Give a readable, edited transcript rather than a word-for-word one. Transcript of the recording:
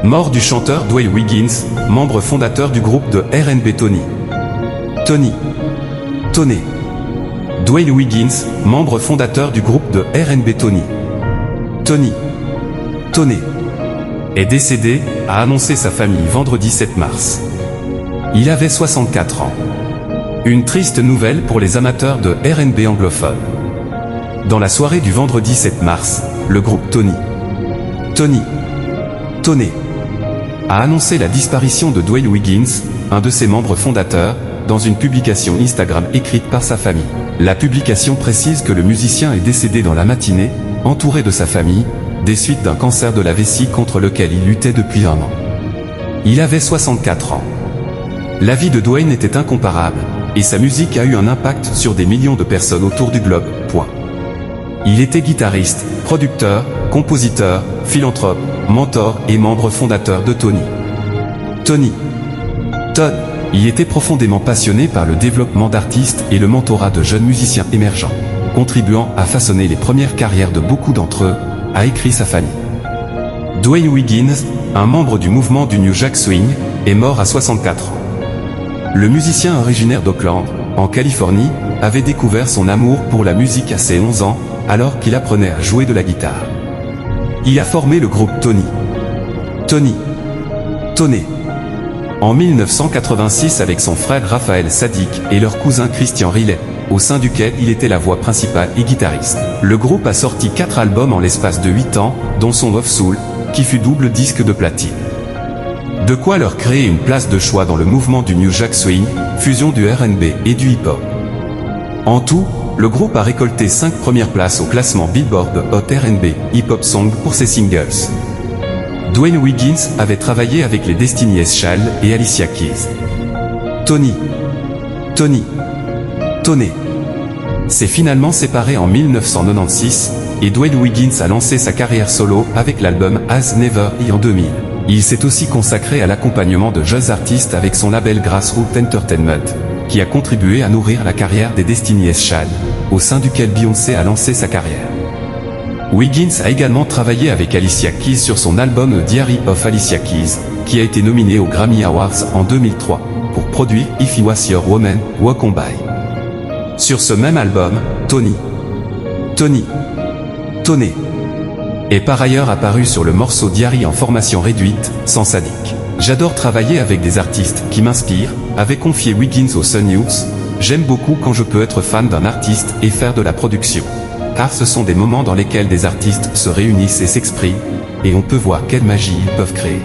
Mort du chanteur Dwayne Wiggins, membre fondateur du groupe de R&B Tony. Tony. Dwayne Wiggins, membre fondateur du groupe de R&B Tony. Tony. Est décédé, a annoncé sa famille vendredi 7 mars. Il avait 64 ans. Une triste nouvelle pour les amateurs de R&B anglophones. Dans la soirée du vendredi 7 mars, le groupe Tony a annoncé la disparition de Dwayne Wiggins, un de ses membres fondateurs, dans une publication Instagram écrite par sa famille. La publication précise que le musicien est décédé dans la matinée, entouré de sa famille, des suites d'un cancer de la vessie contre lequel il luttait depuis 1 an. Il avait 64 ans. La vie de Dwayne était incomparable, et sa musique a eu un impact sur des millions de personnes autour du globe. Il était guitariste, producteur, compositeur, philanthrope, mentor et membre fondateur de Tony. Todd. Il était profondément passionné par le développement d'artistes et le mentorat de jeunes musiciens émergents, contribuant à façonner les premières carrières de beaucoup d'entre eux, a écrit sa famille. Dwayne Wiggins, un membre du mouvement du New Jack Swing, est mort à 64 ans. Le musicien originaire d'Oakland, en Californie, avait découvert son amour pour la musique à ses 11 ans, alors qu'il apprenait à jouer de la guitare. Il a formé le groupe Tony. En 1986 avec son frère Raphaël Sadik et leur cousin Christian Riley, au sein duquel il était la voix principale et guitariste. Le groupe a sorti 4 albums en l'espace de 8 ans, dont son Love Soul, qui fut double disque de platine. De quoi leur créer une place de choix dans le mouvement du New Jack Swing, fusion du R&B et du hip-hop. En tout, le groupe a récolté 5 premières places au classement Billboard Hot R&B Hip-Hop Song pour ses singles. Dwayne Wiggins avait travaillé avec les Destiny's Child et Alicia Keys. Tony s'est finalement séparé en 1996, et Dwayne Wiggins a lancé sa carrière solo avec l'album As Never en 2000. Il s'est aussi consacré à l'accompagnement de jeunes artistes avec son label Grassroots Entertainment, qui a contribué à nourrir la carrière des Destiny's Child, au sein duquel Beyoncé a lancé sa carrière. Wiggins a également travaillé avec Alicia Keys sur son album Diary of Alicia Keys, qui a été nominé aux Grammy Awards en 2003, pour produire If I Was Your Woman, Walk On By. Sur ce même album, Tony est par ailleurs apparu sur le morceau Diary en formation réduite, sans Sadik. J'adore travailler avec des artistes qui m'inspirent, avait confié Wiggins au Sun News. J'aime beaucoup quand je peux être fan d'un artiste et faire de la production. Car ce sont des moments dans lesquels des artistes se réunissent et s'expriment, et on peut voir quelle magie ils peuvent créer.